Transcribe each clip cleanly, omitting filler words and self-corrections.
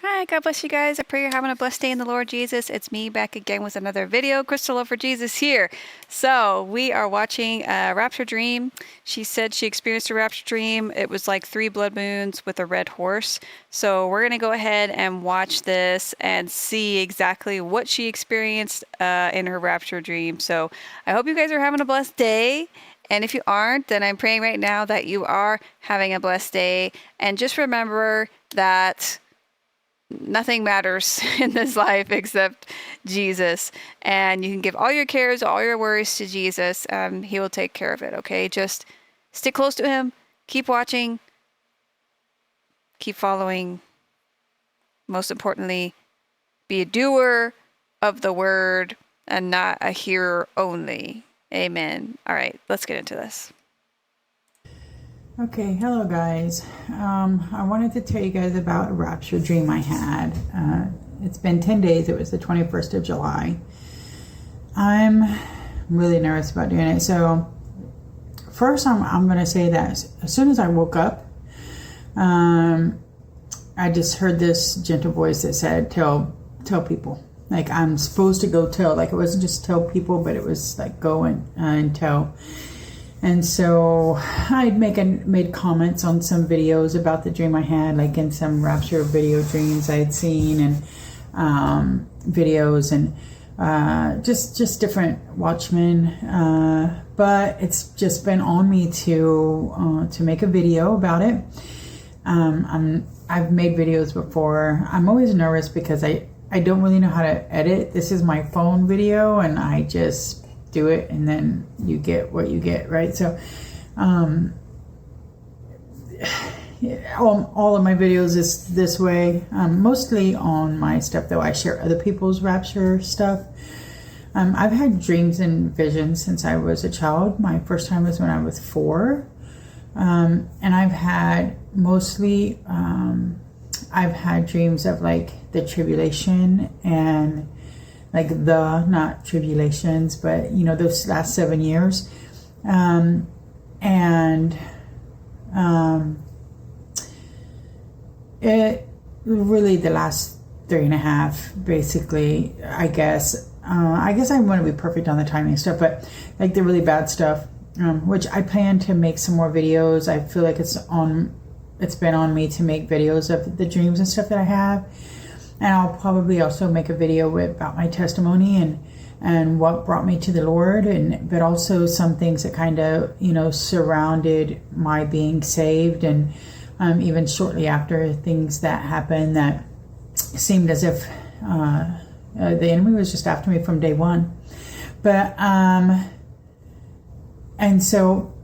Hi, God bless you guys. I pray you're having a blessed day in the Lord Jesus. It's me back again with another video. Crystal Love for Jesus here. So we are watching a Rapture dream. She said she experienced a Rapture dream. It was like 3 blood moons with a red horse. So we're going to go ahead and watch this and see exactly what she experienced in her Rapture dream. So I hope you guys are having a blessed day. And if you aren't, then I'm praying right now that you are having a blessed day. And just remember that nothing matters in this life except Jesus. And you can give all your cares, all your worries to Jesus. He will take care of it, okay? Just stick close to him. Keep watching. Keep following. Most importantly, be a doer of the word and not a hearer only. Amen. All right, let's get into this. Okay, hello guys. I wanted to tell you guys about a rapture dream I had. It's been 10 days. It was the 21st of July. I'm really nervous about doing it. So first I'm going to say that as soon as I woke up, I just heard this gentle voice that said, tell people. Like I'm supposed to go tell. Like it wasn't just tell people, but it was like go and tell. And so I'd made comments on some videos about the dream I had, like in some Rapture video dreams I'd seen, and videos, and just different watchmen. But it's just been on me to make a video about it. I've made videos before. I'm always nervous because I don't really know how to edit. This is my phone video, and I just do it, and then you get what you get, right? So all of my videos is this way. Mostly on my stuff though, I share other people's Rapture stuff. I've had dreams and visions since I was a child. My first time was when I was 4. And I've had mostly I've had dreams of like the tribulation and like not tribulations, but you know, those last 7 years. It really the last 3.5, basically, I guess I want to be perfect on the timing stuff, but like the really bad stuff, which I plan to make some more videos. I feel like it's been on me to make videos of the dreams and stuff that I have. And I'll probably also make a video about my testimony and what brought me to the Lord, but also some things that kind of, you know, surrounded my being saved, and even shortly after, things that happened that seemed as if the enemy was just after me from day one. But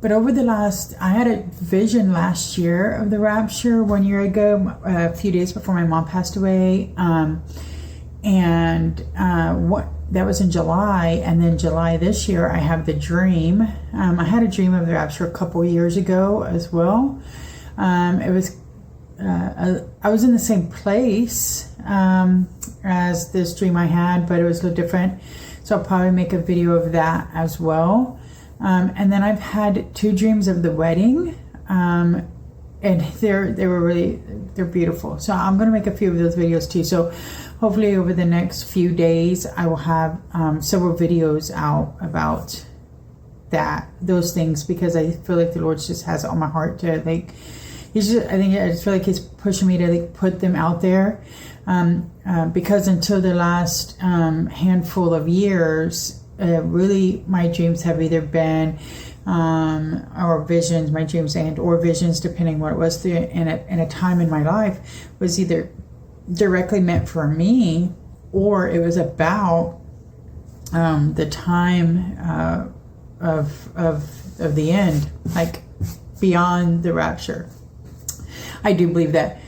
but over the last, I had a vision last year of the Rapture 1 year ago, a few days before my mom passed away. That was in July, and then July this year, I have the dream. I had a dream of the Rapture a couple years ago as well. I was in the same place as this dream I had, but it was a little different. So I'll probably make a video of that as well. And then I've had 2 dreams of the wedding, and they're beautiful. So I'm going to make a few of those videos too. So hopefully over the next few days, I will have several videos out about those things, because I feel like the Lord just has it on my heart to like, I just feel like he's pushing me to like put them out there. Because until the last handful of years, really my dreams have either been or visions, my dreams or visions, depending what it was in a time in my life, was either directly meant for me, or it was about the time of the end, like beyond the rapture. I do believe that.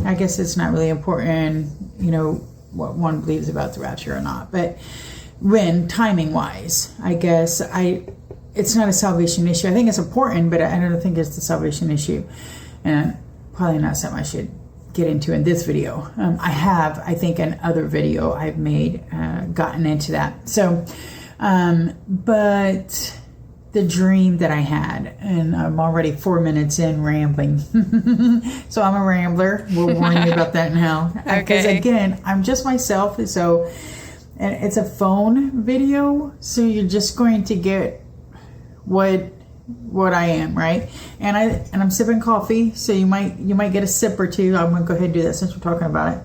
I guess it's not really important, you know, what one believes about the rapture or not. But when timing wise, I guess it's not a salvation issue. I think it's important, but I don't think it's the salvation issue, and probably not something I should get into in this video. I think in other video I've made, gotten into that. So, but the dream that I had, and I'm already 4 minutes in rambling. So I'm a rambler. We'll warn you about that now. Because again, I'm just myself. So, and it's a phone video, so you're just going to get what I am, right? And I'm sipping coffee, so you might get a sip or two. I'm gonna go ahead and do that since we're talking about it.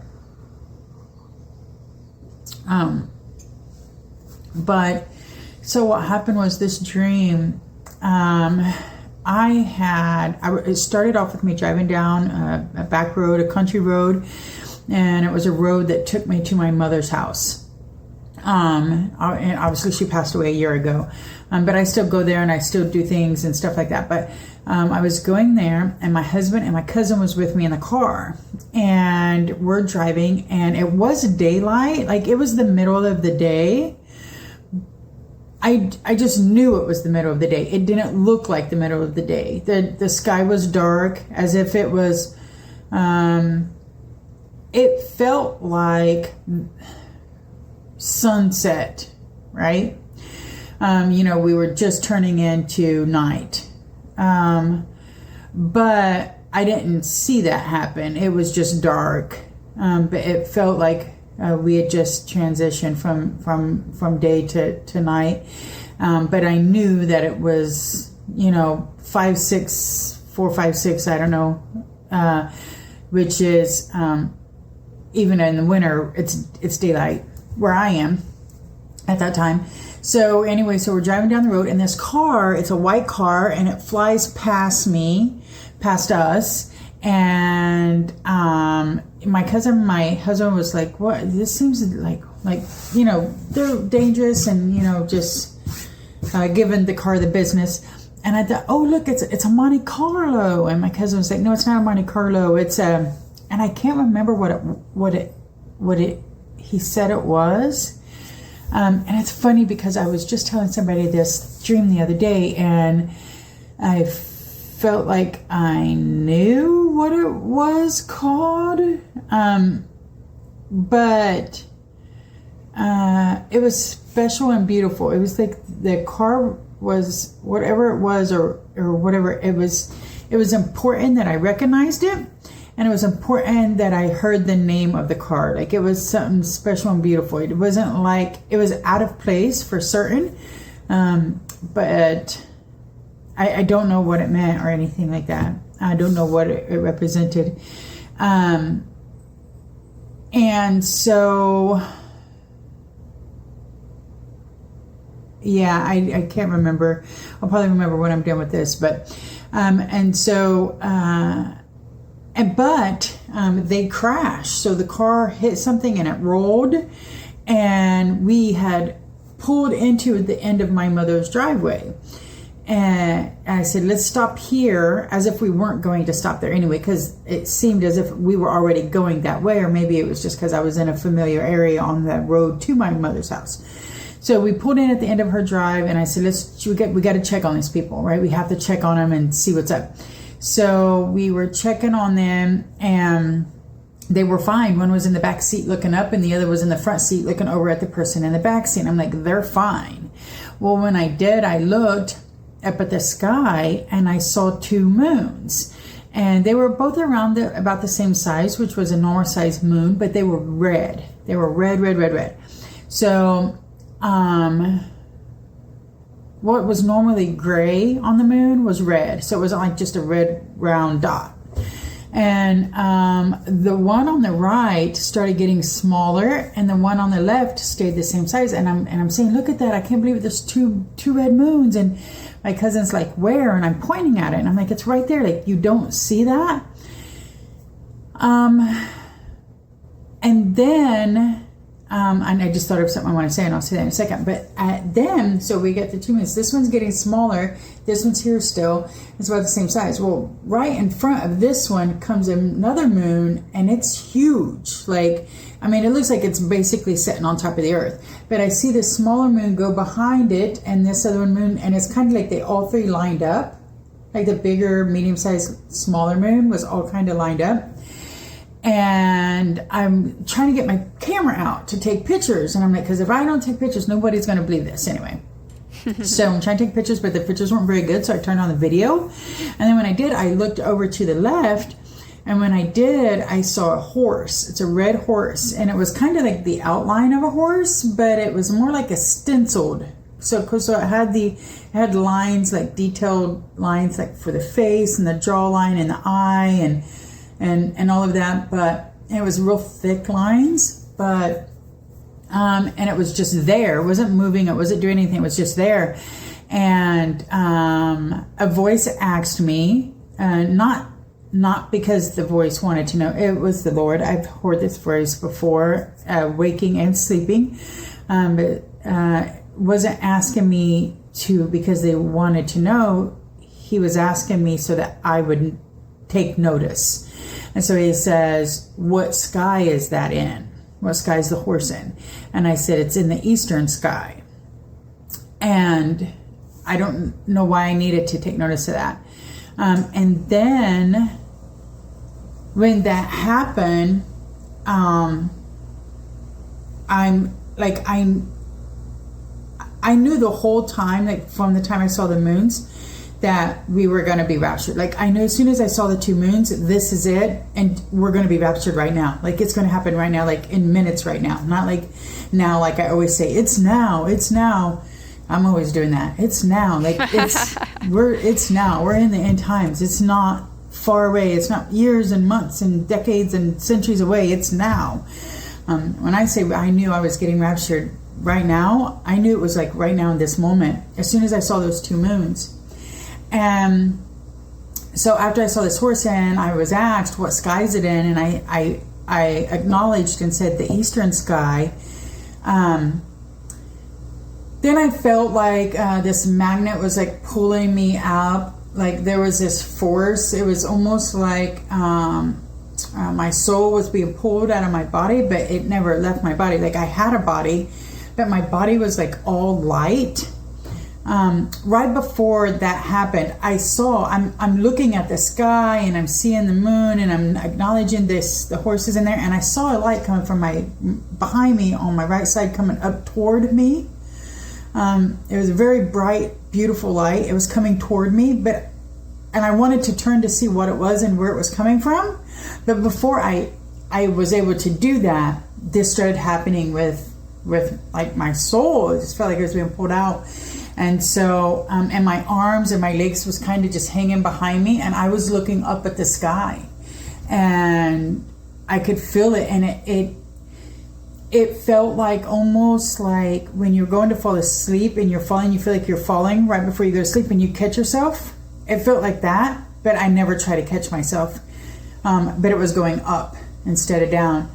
But so what happened was this dream. It started off with me driving down a back road, a country road, and it was a road that took me to my mother's house. And obviously she passed away a year ago, but I still go there and I still do things and stuff like that. But I was going there, and my husband and my cousin was with me in the car, and we're driving, and it was daylight, like it was the middle of the day. I just knew it was the middle of the day. It didn't look like the middle of the day. The sky was dark, as if it was, it felt like sunset, right? We were just turning into night. But I didn't see that happen. It was just dark. But it felt like we had just transitioned from day to night. But I knew that it was, 4, 5, 6, I don't know, which is, even in the winter, it's daylight where I am at that time. So anyway, so we're driving down the road, and this car, it's a white car, and it flies past us. And my cousin and my husband was like, what, this seems like they're dangerous, and just giving the car the business. And I thought, oh look, it's a Monte Carlo. And my cousin was like, no, it's not a Monte Carlo, it's a, and I can't remember what he said it was. And it's funny because I was just telling somebody this dream the other day, and I felt like I knew what it was called, but it was special and beautiful. It was like the car was whatever it was, or whatever it was. It was important that I recognized it, and it was important that I heard the name of the car. Like it was something special and beautiful. It wasn't like it was out of place for certain, but I don't know what it meant or anything like that. I don't know what it represented. And so, yeah, I can't remember. I'll probably remember when I'm done with this. But, they crashed. So the car hit something and it rolled. And we had pulled into the end of my mother's driveway. And I said, let's stop here, as if we weren't going to stop there anyway, because it seemed as if we were already going that way, or maybe it was just because I was in a familiar area on the road to my mother's house. So we pulled in at the end of her drive, and I said, we got to check on these people, right? We have to check on them and see what's up. So we were checking on them, and they were fine. One was in the back seat looking up, and the other was in the front seat looking over at the person in the back seat. I'm like, they're fine. Well, when I did, I looked up at the sky, and I saw 2 moons, and they were both around about the same size, which was a normal size moon, but they were red. They were red. So, what was normally gray on the moon was red. So it was like just a red round dot. And the one on the right started getting smaller, and the one on the left stayed the same size. And I'm saying, look at that! I can't believe it. There's two red moons. And my cousin's like, where? And I'm pointing at it, and I'm like, it's right there. Like, you don't see that? And then, and I just thought of something I want to say, and I'll say that in a second. But then, so we get the 2 moons. This one's getting smaller. This one's here still. It's about the same size. Well, right in front of this one comes another moon, and it's huge. Like, I mean, it looks like it's basically sitting on top of the earth. But I see this smaller moon go behind it, and this other moon, and it's kind of like they all three lined up. Like the bigger, medium-sized, smaller moon was all kind of lined up. And I'm trying to get my camera out to take pictures. And I'm like, because if I don't take pictures, nobody's going to believe this anyway. So I'm trying to take pictures, but the pictures weren't very good. So I turned on the video. And then when I did, I looked over to the left. And when I did, I saw a horse. It's a red horse. And it was kind of like the outline of a horse, but it was more like a stenciled. So it had lines, like detailed lines, like for the face and the jawline and the eye and all of that. But it was real thick lines, but and it was just there. It wasn't moving. It wasn't doing anything. It was just there. And a voice asked me, not because the voice wanted to know. It was the Lord. I've heard this phrase before, waking and sleeping, but wasn't asking me to because they wanted to know. He was asking me so that I would take notice. And so he says, "What sky is that in? What sky is the horse in?" And I said, "It's in the eastern sky." And I don't know why I needed to take notice of that. And then when that happened, I knew the whole time, like from the time I saw the moons, that we were going to be raptured. Like I knew as soon as I saw the 2 moons, this is it, and we're going to be raptured right now. Like it's going to happen right now, like in minutes right now. Not like now, like I always say, it's now. I'm always doing that. It's now. Like it's now. We're in the end times. It's not far away. It's not years and months and decades and centuries away. It's now. When I say I knew I was getting raptured right now, I knew it was like right now in this moment, as soon as I saw those 2 moons. And so after I saw this horse in, I was asked, what sky is it in? And I acknowledged and said the eastern sky. Then I felt like this magnet was like pulling me up. Like there was this force. It was almost like my soul was being pulled out of my body, but it never left my body. Like I had a body, but my body was like all light. Right before that happened, I'm looking at the sky and I'm seeing the moon and I'm acknowledging the horses in there, and I saw a light coming from behind me on my right side coming up toward me. It was a very bright, beautiful light. It was coming toward me, and I wanted to turn to see what it was and where it was coming from. But before I was able to do that, this started happening with like my soul. It just felt like it was being pulled out. And so, and my arms and my legs was kind of just hanging behind me, and I was looking up at the sky, and I could feel it, and it felt like almost like when you're going to fall asleep and you're falling, you feel like you're falling right before you go to sleep and you catch yourself. It felt like that, but I never try to catch myself. But it was going up instead of down.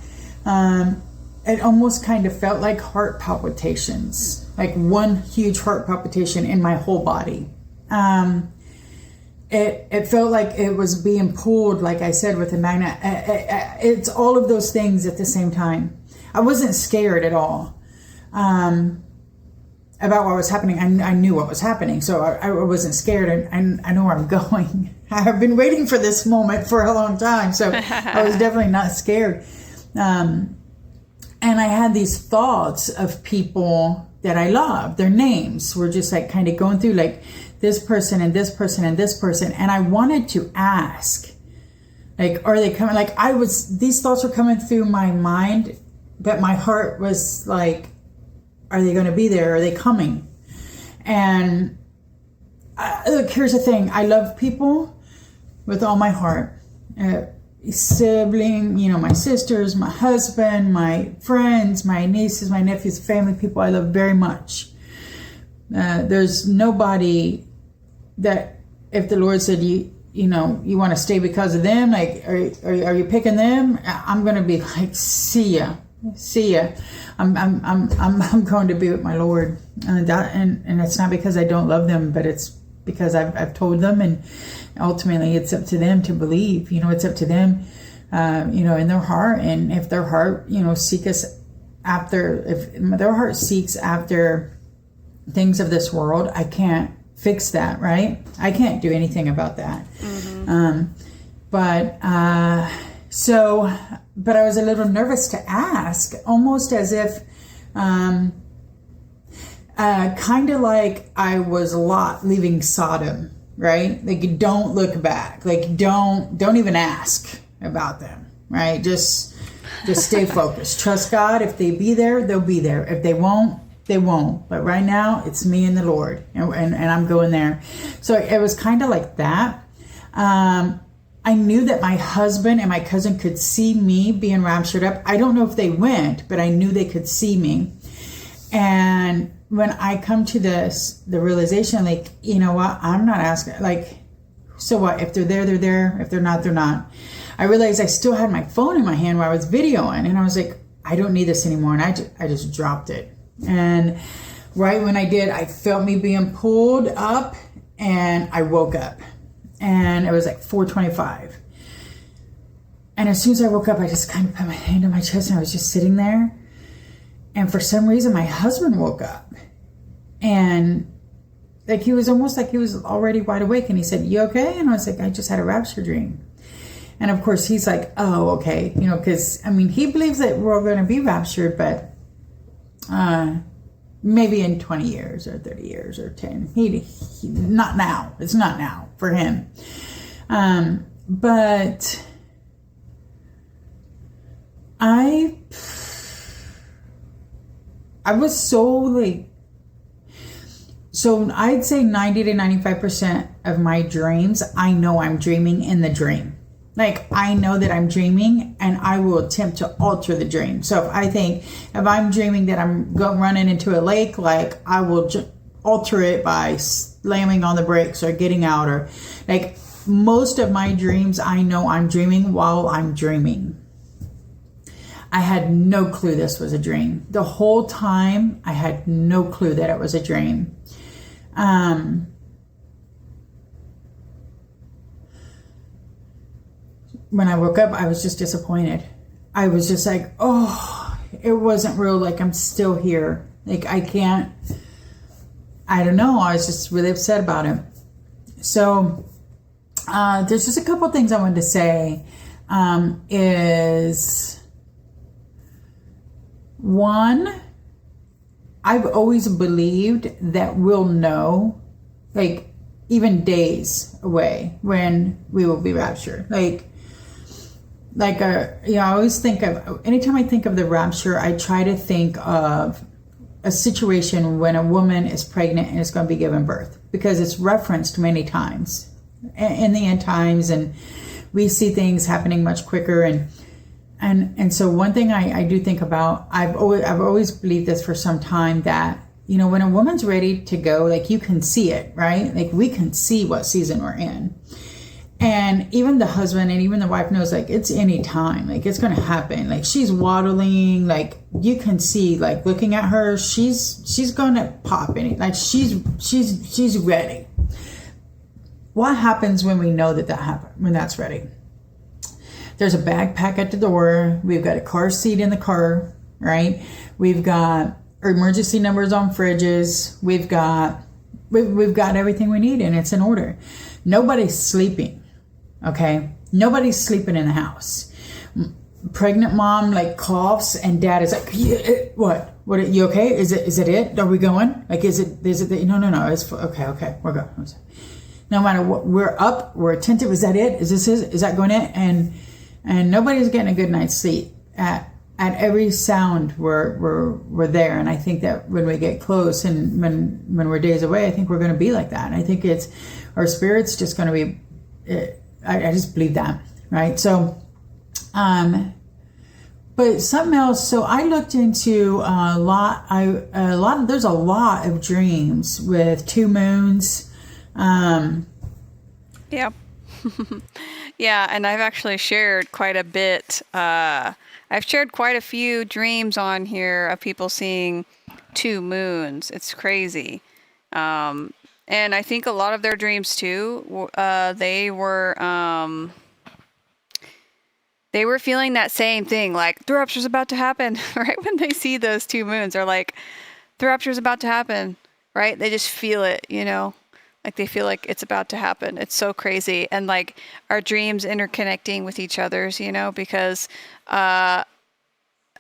It almost kind of felt like heart palpitations, like one huge heart palpitation in my whole body. It felt like it was being pulled, like I said, with a magnet. It's all of those things at the same time. I wasn't scared at all about what was happening. I knew what was happening, so I wasn't scared, and I know where I'm going. I've been waiting for this moment for a long time, so I was definitely not scared. And I had these thoughts of people that I loved. Their names were just like kind of going through, like this person and this person and this person. And I wanted to ask, like, are they coming? Like these thoughts were coming through my mind, but my heart was like, are they going to be there? Are they coming? And look, here's the thing. I love people with all my heart. Sibling, my sisters, my husband, my friends, my nieces, my nephews, family, people I love very much. There's nobody that if the Lord said you want to stay because of them, like are you picking them? I'm going to be like, see ya. I'm going to be with my Lord, and it's not because I don't love them, but it's because I've told them, and ultimately it's up to them to believe. It's up to them, in their heart, and if their heart, if their heart seeks after things of this world, I can't fix that, right? I can't do anything about that. Mm-hmm. But I was a little nervous to ask, almost as if, kind of like I was Lot leaving Sodom, right? Like, you don't look back. Like, don't even ask about them, right? Just stay focused. Trust God. If they be there, they'll be there. If they won't, they won't. But right now, it's me and the Lord, and I'm going there. So it was kind of like that. I knew that my husband and my cousin could see me being raptured up. I don't know if they went, but I knew they could see me. And when I come to the realization, like, you know what, I'm not asking, like, so what? If they're there, they're there. If they're not, they're not. I realized I still had my phone in my hand while I was videoing, and I was like, I don't need this anymore. And I just dropped it. And right when I did, I felt me being pulled up, and I woke up. And it was like 4:25. And as soon as I woke up, I just kind of put my hand on my chest, and I was just sitting there. And for some reason, my husband woke up. And like, he was almost like he was already wide awake. And he said, "You okay?" And I was like, "I just had a rapture dream." And of course, he's like, "Oh, okay." You know, because, I mean, he believes that we're going to be raptured, but maybe in 20 years or 30 years or 10. He not now. It's not now for him. But I was so like, so I'd say 90 to 95% of my dreams, I know I'm dreaming in the dream. Like, I know that I'm dreaming, and I will attempt to alter the dream. So if I'm dreaming that I'm running into a lake, like, I will alter it by slamming on the brakes or getting out, or like, most of my dreams, I know I'm dreaming while I'm dreaming. I had no clue this was a dream. The whole time, I had no clue that it was a dream. When I woke up, I was just disappointed. I was just like, oh, it wasn't real. Like, I'm still here. Like, I don't know. I was just really upset about it. So, there's just a couple things I wanted to say. Is one, I've always believed that we'll know, like, even days away when we will be raptured. I always think of, anytime I think of the rapture, I try to think of a situation when a woman is pregnant and is going to be given birth, because it's referenced many times in the end times, and we see things happening much quicker. And so one thing I do think about, I've always believed this for some time, that, you know, when a woman's ready to go, like, you can see it, right? Like, we can see what season we're in. And even the husband and even the wife knows, like, it's any time, like, it's going to happen. Like, she's waddling, like, you can see, like, looking at her, she's going to pop in it. Like, she's ready. What happens when we know that happens, when that's ready? There's a backpack at the door. We've got a car seat in the car, right? We've got emergency numbers on fridges. We've got everything we need, and it's in order. Nobody's sleeping. Okay, nobody's sleeping in the house. Pregnant mom, like, coughs, and dad is like, yeah, what? What? Are you okay? Is it? Are we going? Like, is it? No. It's okay. We're going. No matter what, we're up. We're attentive. Is that it? Is that going in? And nobody's getting a good night's sleep. At every sound, we're there. And I think that when we get close, and when we're days away, I think we're going to be like that. And I think our spirit's just going to be. I just believe that, right? So, but something else. So I looked into there's a lot of dreams with two moons. Yeah. Yeah, and I've actually shared quite a bit. I've shared quite a few dreams on here of people seeing two moons. It's crazy. And I think a lot of their dreams too, they were feeling that same thing, like, the rapture's about to happen, right? When they see those two moons, they're like, the rapture's about to happen, right? They just feel it, you know? Like, they feel like it's about to happen. It's so crazy. And, like, our dreams interconnecting with each other's, you know, because the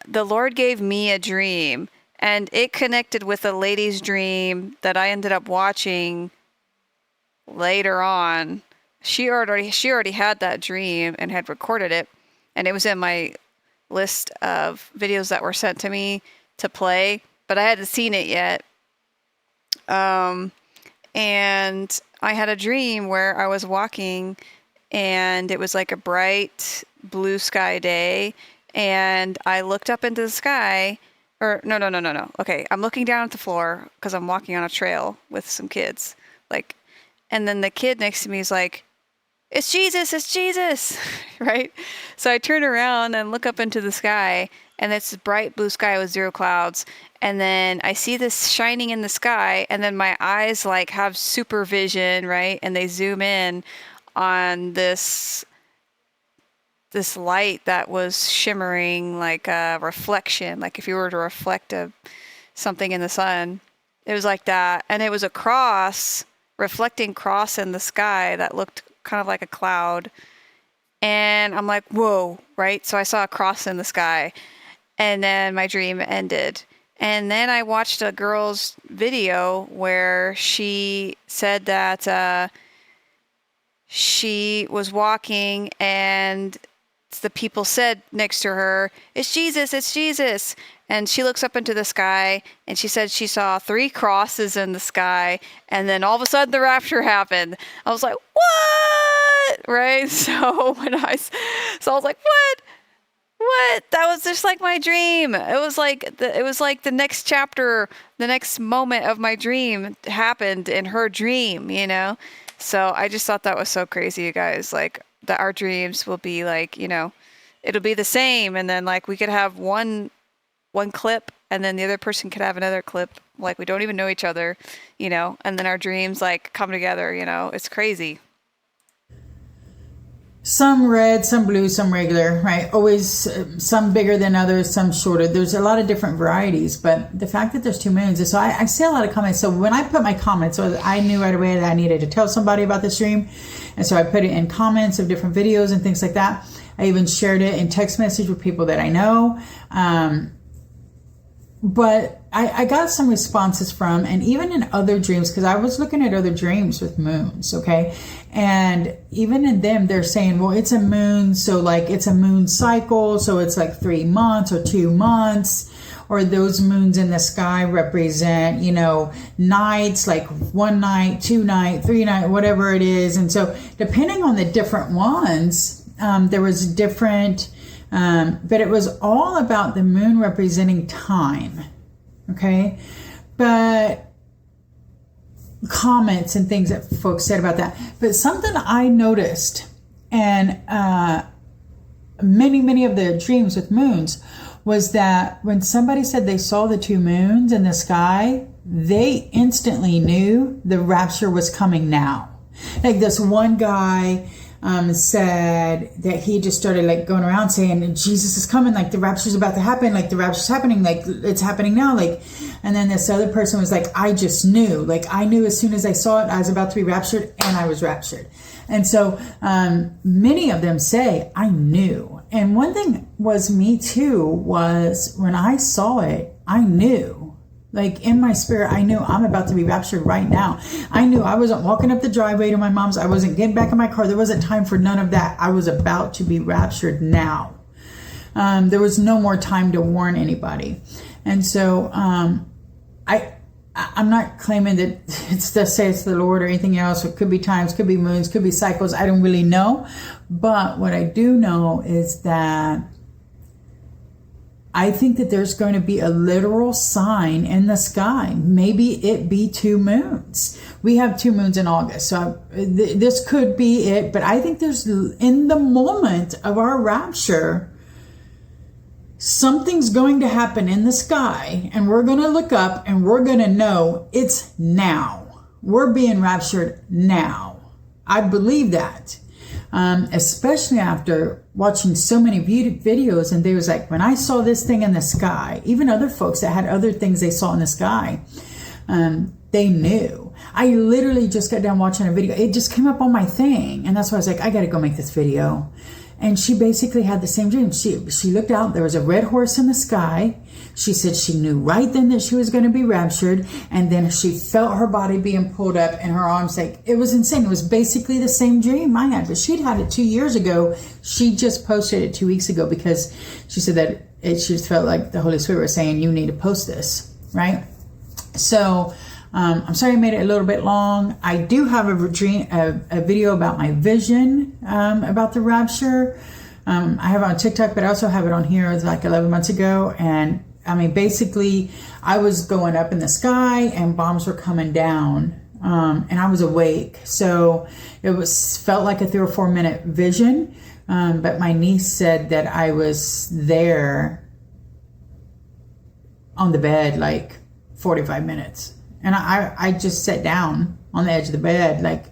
Lord gave me a dream, and it connected with a lady's dream that I ended up watching later on. She already had that dream and had recorded it, and it was in my list of videos that were sent to me to play, but I hadn't seen it yet. And I had a dream where I was walking and it was like a bright blue sky day, and I looked up into the sky. Or no. Okay, I'm looking down at the floor because I'm walking on a trail with some kids. Like, and then the kid next to me is like, "It's Jesus, it's Jesus," right? So I turn around and look up into the sky, and it's bright blue sky with zero clouds. And then I see this shining in the sky, and then my eyes like have super vision, right? And they zoom in on this light that was shimmering like a reflection, like if you were to reflect something in the sun. It was like that, and it was a cross, reflecting cross in the sky that looked kind of like a cloud. And I'm like, whoa, right? So I saw a cross in the sky, and then my dream ended. And then I watched a girl's video where she said that she was walking, and the people said next to her, "It's Jesus, it's Jesus." And she looks up into the sky, and she said she saw 3 crosses in the sky, and then all of a sudden the rapture happened. I was like, what? Right? So I was like, what? What? That was just like my dream. It was like the next chapter, the next moment of my dream happened in her dream, you know? So I just thought that was so crazy, you guys. Like, that our dreams will be like, you know, it'll be the same, and then like we could have one clip, and then the other person could have another clip, like we don't even know each other, you know, and then our dreams like come together, you know. It's crazy. Some red, some blue, some regular, right? Always some bigger than others, some shorter. There's a lot of different varieties, but the fact that there's 2 moons, so I see a lot of comments. So when I put my comments, so I knew right away that I needed to tell somebody about this dream. And so I put it in comments of different videos and things like that. I even shared it in text message with people that I know. But I got some responses from, and even in other dreams, because I was looking at other dreams with moons, okay? And even in them, they're saying, well, it's a moon, so like it's a moon cycle, so it's like 3 months or 2 months, or those moons in the sky represent, you know, nights, like 1 night, 2 night, 3 night, whatever it is. And so depending on the different ones, there was different, but it was all about the moon representing time. Okay. But comments and things that folks said about that. But something I noticed, and many of the dreams with moons, was that when somebody said they saw the 2 moons in the sky, they instantly knew the rapture was coming now. Like this one guy said that he just started like going around saying, Jesus is coming, like the rapture's about to happen, like the rapture's happening, like it's happening now, like. And then this other person was like, I just knew, like I knew as soon as I saw it, I was about to be raptured, and I was raptured. And so many of them say, I knew. And one thing was me too, was when I saw it, I knew. Like in my spirit, I knew I'm about to be raptured right now. I knew I wasn't walking up the driveway to my mom's. I wasn't getting back in my car. There wasn't time for none of that. I was about to be raptured now. There was no more time to warn anybody. And so I'm not claiming that it's thus saith the Lord or anything else. It could be times, could be moons, could be cycles. I don't really know. But what I do know is that I think that there's going to be a literal sign in the sky. Maybe it be 2 moons. We have 2 moons in August. So this could be it. But I think there's, in the moment of our rapture, something's going to happen in the sky. And we're going to look up and we're going to know it's now. We're being raptured now. I believe that. Especially after watching so many videos, and they was like, when I saw this thing in the sky, even other folks that had other things they saw in the sky, they knew. I literally just got done watching a video. It just came up on my thing, and that's why I was like, I got to go make this video. And she basically had the same dream. She looked out, there was a red horse in the sky. She said she knew right then that she was going to be raptured. And then she felt her body being pulled up and her arms, like, it was insane. It was basically the same dream I had, but she'd had it 2 years ago. She just posted it 2 weeks ago because she said that she just felt like the Holy Spirit was saying, you need to post this, right? So I'm sorry I made it a little bit long. I do have a video about my vision about the rapture. I have it on TikTok, but I also have it on here. It was like 11 months ago. And I mean, basically, I was going up in the sky and bombs were coming down. And I was awake. So it felt like a 3 or 4 minute vision. But my niece said that I was there on the bed like 45 minutes. And I just sat down on the edge of the bed, like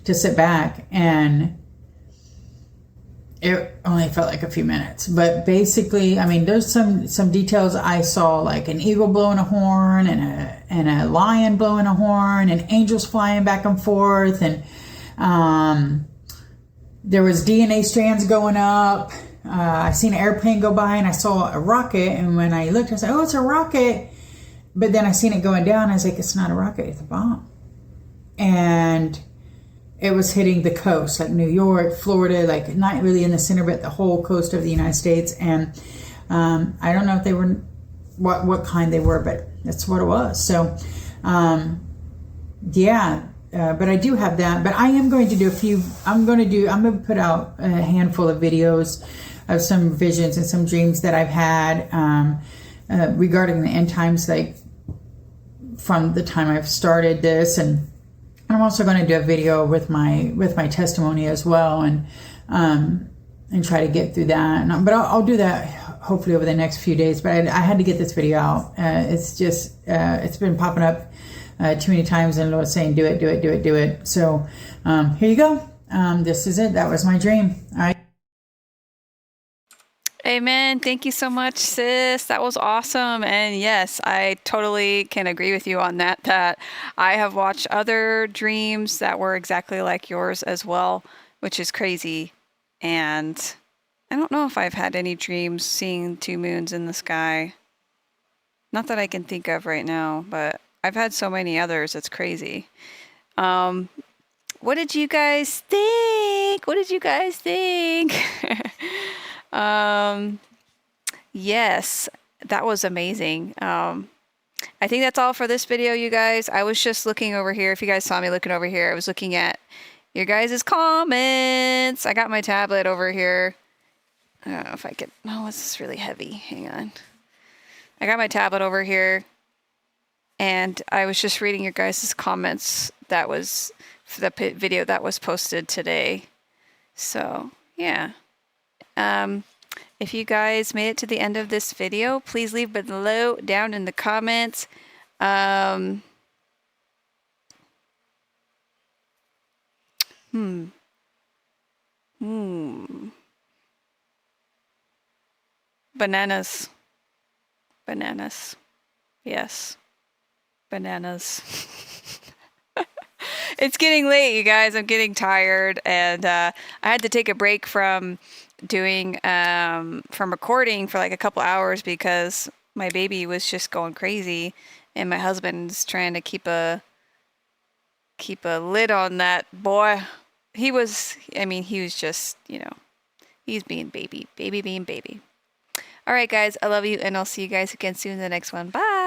to sit back, and it only felt like a few minutes. But basically, I mean, there's some details I saw, like an eagle blowing a horn and a lion blowing a horn and angels flying back and forth. And there was DNA strands going up. I seen an airplane go by and I saw a rocket. And when I looked, I said, oh, it's a rocket. But then I seen it going down. I was like, it's not a rocket, it's a bomb. And it was hitting the coast, like New York, Florida, like not really in the center, but the whole coast of the United States. And I don't know if they were, what kind they were, but that's what it was. So, yeah, but I do have that. But I am going to do I'm going to put out a handful of videos of some visions and some dreams that I've had regarding the end times, like from the time I've started this. And I'm also going to do a video with my testimony as well, and try to get through that. But I'll do that hopefully over the next few days. But I had to get this video out. It's just it's been popping up too many times, and Lord's saying, do it, do it, do it, do it. So here you go. This is it. That was my dream. All right. Amen. Thank you so much, sis. That was awesome. And yes, I totally can agree with you on that, that I have watched other dreams that were exactly like yours as well, which is crazy. And I don't know if I've had any dreams seeing 2 moons in the sky. Not that I can think of right now, but I've had so many others. It's crazy. What did you guys think? What did you guys think? Yes, that was amazing. I think that's all for this video, you guys. I was just looking over here. If you guys saw me looking over here, I was looking at your guys' comments. I got my tablet over here. I don't know if I could. Oh, this is really heavy. Hang on. I got my tablet over here, and I was just reading your guys' comments. That was for the video that was posted today. So, yeah. If you guys made it to the end of this video, please leave below down in the comments. Bananas. Bananas. Yes. Bananas. It's getting late, you guys. I'm getting tired, and I had to take a break from doing from recording for like a couple hours because my baby was just going crazy, and my husband's trying to keep a lid on that boy. He was just, he's being baby being baby. All right, guys, I love you, and I'll see you guys again soon in the next one. Bye.